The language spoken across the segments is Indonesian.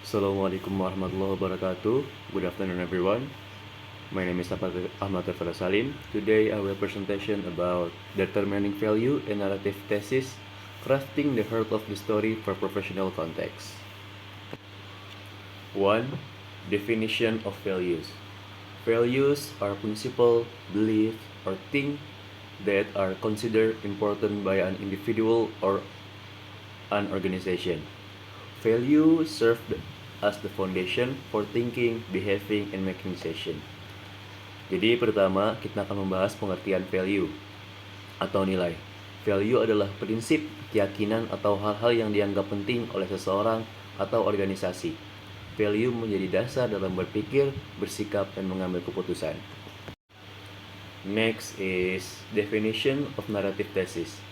Assalamualaikum warahmatullahi wabarakatuh. Good afternoon, everyone. My name is Ahmad Tafara Salim. Today, I will presentation about determining value in narrative thesis, crafting the heart of the story for professional context. 1. Definition of values. Values are principle, belief, or things that are considered important by an individual or an organization. Value serve as the foundation for thinking, behaving, and making decision. Jadi pertama kita akan membahas pengertian value atau nilai. Value adalah prinsip, keyakinan, atau hal-hal yang dianggap penting oleh seseorang atau organisasi. Value menjadi dasar dalam berpikir, bersikap, dan mengambil keputusan. Next is definition of narrative thesis.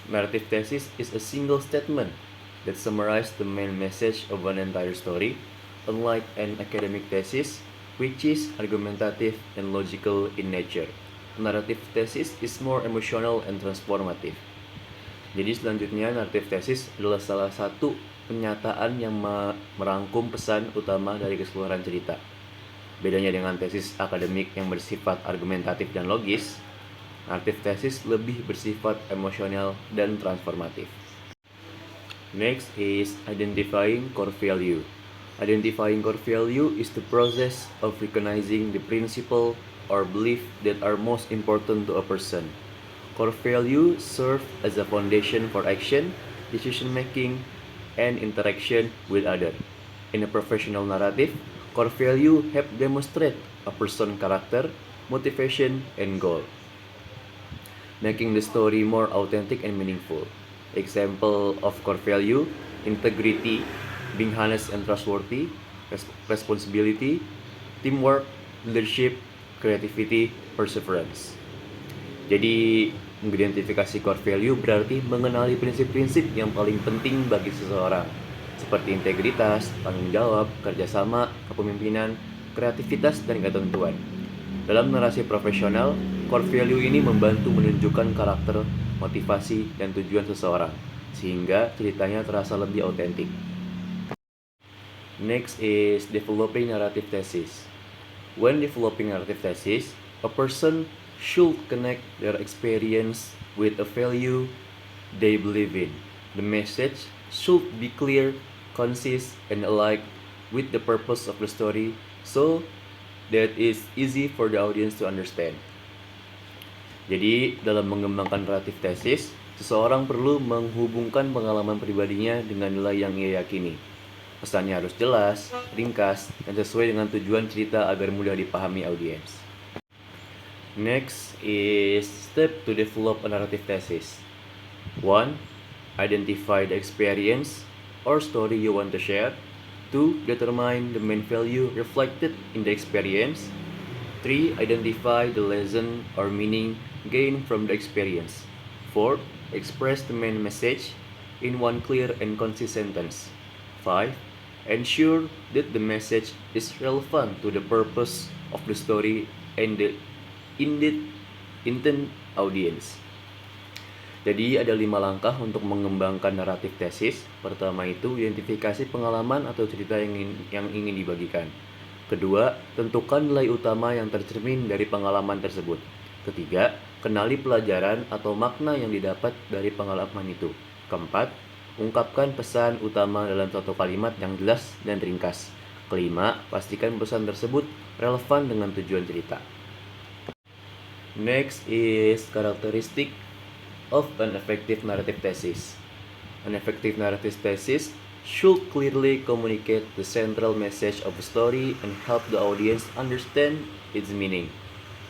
Narrative thesis is a single statement that summarizes the main message of an entire story, unlike an academic thesis, which is argumentative and logical in nature. Narrative thesis is more emotional and transformative. Jadi selanjutnya narrative thesis adalah salah satu pernyataan yang merangkum pesan utama dari keseluruhan cerita. Bedanya dengan tesis akademik yang bersifat argumentatif dan logis, narrative thesis lebih bersifat emosional dan transformatif. Next is identifying core value. Identifying core value is the process of recognizing the principle or belief that are most important to a person. Core value serve as a foundation for action, decision making, and interaction with others. In a professional narrative, core value help demonstrate a person's character, motivation, and goal, making the story more authentic and meaningful. Example of core value: integrity, being honest and trustworthy, responsibility, teamwork, leadership, creativity, perseverance. Jadi, mengidentifikasi core value berarti mengenali prinsip-prinsip yang paling penting bagi seseorang, seperti integritas, tanggung jawab, kerjasama, kepemimpinan, kreativitas, dan ketentuan. Dalam narasi profesional, core value ini membantu menunjukkan karakter, motivasi, dan tujuan seseorang, sehingga ceritanya terasa lebih autentik. Next is developing narrative thesis. When developing narrative thesis, a person should connect their experience with a value they believe in. The message should be clear, concise, and aligned with the purpose of the story, so that is easy for the audience to understand. Jadi, dalam mengembangkan narrative thesis, seseorang perlu menghubungkan pengalaman pribadinya dengan nilai yang ia yakini. Pesannya harus jelas, ringkas, dan sesuai dengan tujuan cerita agar mudah dipahami audiens. Next is step to develop a narrative thesis. 1. Identify the experience or story you want to share. 2. Determine the main value reflected in the experience. 3. Identify the lesson or meaning gained from the experience. 4. Express the main message in one clear and concise sentence. 5. Ensure that the message is relevant to the purpose of the story and the intended audience. Jadi ada 5 langkah untuk mengembangkan naratif tesis. Pertama itu identifikasi pengalaman atau cerita yang ingin dibagikan. Kedua, tentukan nilai utama yang tercermin dari pengalaman tersebut. Ketiga, kenali pelajaran atau makna yang didapat dari pengalaman itu. Keempat, ungkapkan pesan utama dalam satu kalimat yang jelas dan ringkas. Kelima, pastikan pesan tersebut relevan dengan tujuan cerita. Next is characteristic of an effective narrative thesis. An effective narrative thesis should clearly communicate the central message of a story and help the audience understand its meaning.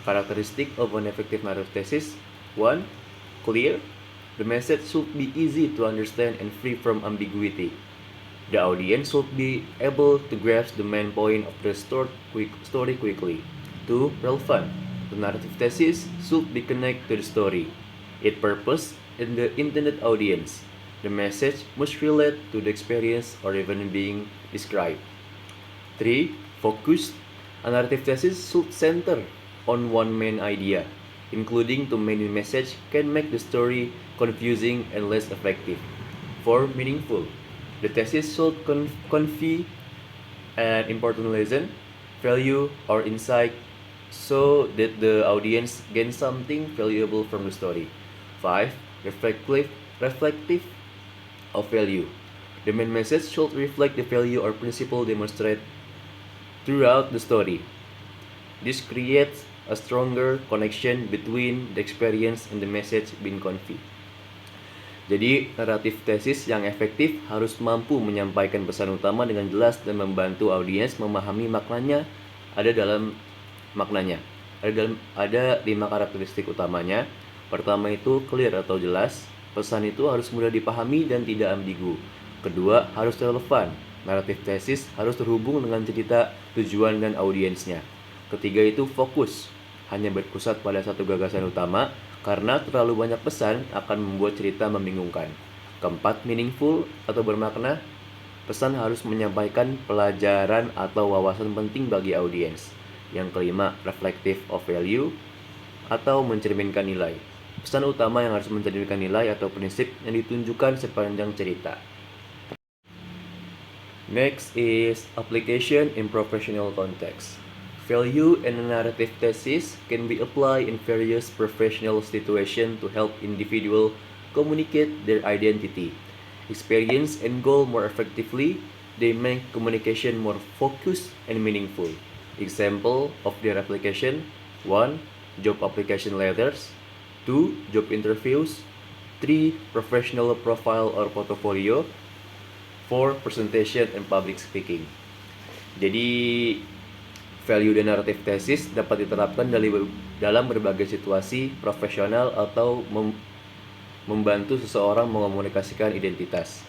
Characteristic of an effective narrative thesis: 1. Clear. The message should be easy to understand and free from ambiguity. The audience should be able to grasp the main point of the story quickly. 2. Relevant. The narrative thesis should be connected to the story, its purpose, and the intended audience. The message must relate to the experience or even being described. 3. Focus. A narrative thesis should center on one main idea. Including too many messages can make the story confusing and less effective. 4. Meaningful. The thesis should convey An important lesson, value or insight so that the audience gains something valuable from the story. 5. Reflective of value. The main message should reflect the value or principle demonstrated throughout the story. This creates a stronger connection between the experience and the message being conveyed. Jadi, naratif tesis yang efektif harus mampu menyampaikan pesan utama dengan jelas dan membantu audiens memahami maknanya. Ada 5 karakteristik utamanya. Pertama itu clear atau jelas. Pesan itu harus mudah dipahami dan tidak ambigu. Kedua, harus relevan. Naratif tesis harus terhubung dengan cerita, tujuan, dan audiensnya. Ketiga itu fokus, hanya berpusat pada satu gagasan utama, karena terlalu banyak pesan akan membuat cerita membingungkan. Keempat, meaningful atau bermakna. Pesan harus menyampaikan pelajaran atau wawasan penting bagi audiens. Yang kelima, reflective of value atau mencerminkan nilai. Pesan utama yang harus mencerminkan nilai atau prinsip yang ditunjukkan sepanjang cerita. Next is application in professional context. Value and narrative thesis can be applied in various professional situations to help individuals communicate their identity, experience, and goal more effectively. They make communication more focused and meaningful. Example of their application: 1. Job application letters. 2. Job interviews. 3. Professional profile or portfolio. 4. Presentation and public speaking. Jadi, value dan naratif tesis dapat diterapkan dalam berbagai situasi profesional atau membantu seseorang mengomunikasikan identitas,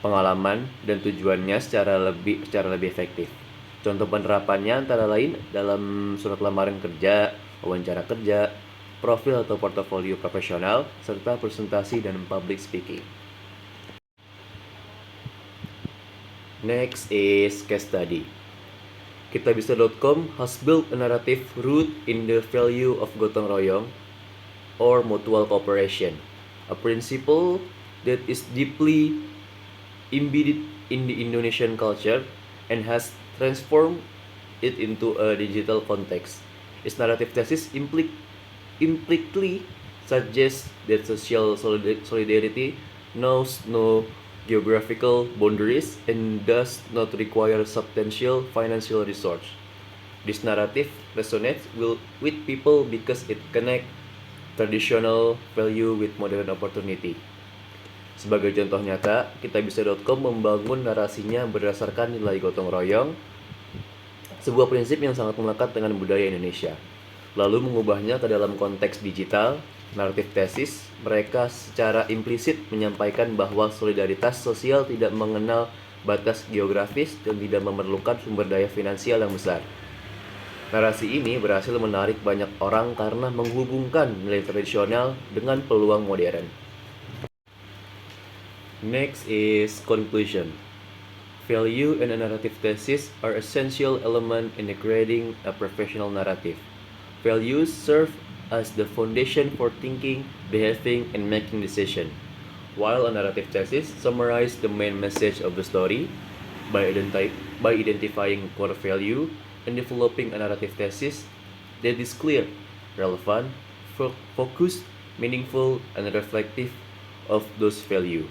pengalaman, dan tujuannya secara lebih efektif. Contoh penerapannya antara lain dalam surat lamaran kerja, wawancara kerja, profil atau portofolio profesional, serta presentasi dan public speaking. Next is case study. Kitabisa.com has built a narrative rooted in the value of gotong royong or mutual cooperation, a principle that is deeply embedded in the Indonesian culture and has transformed it into a digital context. Its narrative thesis implicitly suggests that social solidarity knows no geographical boundaries and does not require substantial financial resource. This narrative resonates with people because it connects traditional value with modern opportunity. Sebagai contoh nyata, Kitabisa.com membangun narasinya berdasarkan nilai gotong royong, sebuah prinsip yang sangat melekat dengan budaya Indonesia, lalu mengubahnya ke dalam konteks digital. Naratif tesis mereka secara implisit menyampaikan bahwa solidaritas sosial tidak mengenal batas geografis dan tidak memerlukan sumber daya finansial yang besar. Narasi ini berhasil menarik banyak orang karena menghubungkan nilai tradisional dengan peluang modern. Next is conclusion. Value and a narrative thesis are essential elements in creating a professional narrative. Values serve as the foundation for thinking, behaving, and making decisions, while a narrative thesis summarizes the main message of the story. By identifying core value and developing a narrative thesis that is clear, relevant, focused, meaningful, and reflective of those values.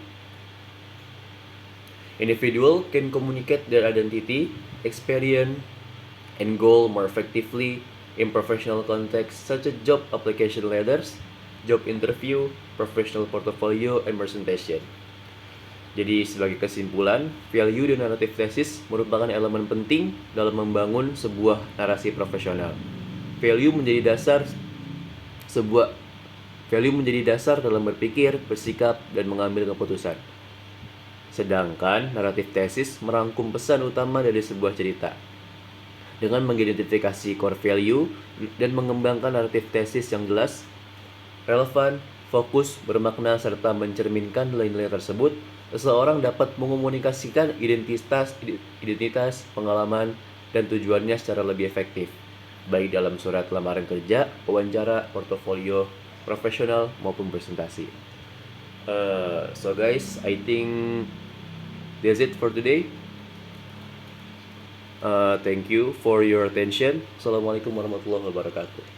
Individual can communicate their identity, experience, and goal more effectively in professional context such as job application letters, job interview, professional portfolio, and presentation. Jadi sebagai kesimpulan, value dan narrative thesis merupakan elemen penting dalam membangun sebuah narasi profesional. Value menjadi dasar dalam berpikir, bersikap, dan mengambil keputusan. Sedangkan naratif tesis merangkum pesan utama dari sebuah cerita. Dengan mengidentifikasi core value dan mengembangkan naratif tesis yang jelas, relevan, fokus, bermakna, serta mencerminkan nilai-nilai tersebut, seseorang dapat mengomunikasikan identitas, pengalaman, dan tujuannya secara lebih efektif, baik dalam surat lamaran kerja, wawancara, portofolio profesional, maupun presentasi. So guys, I think that's it for today. Thank you for your attention. Assalamualaikum warahmatullahi wabarakatuh.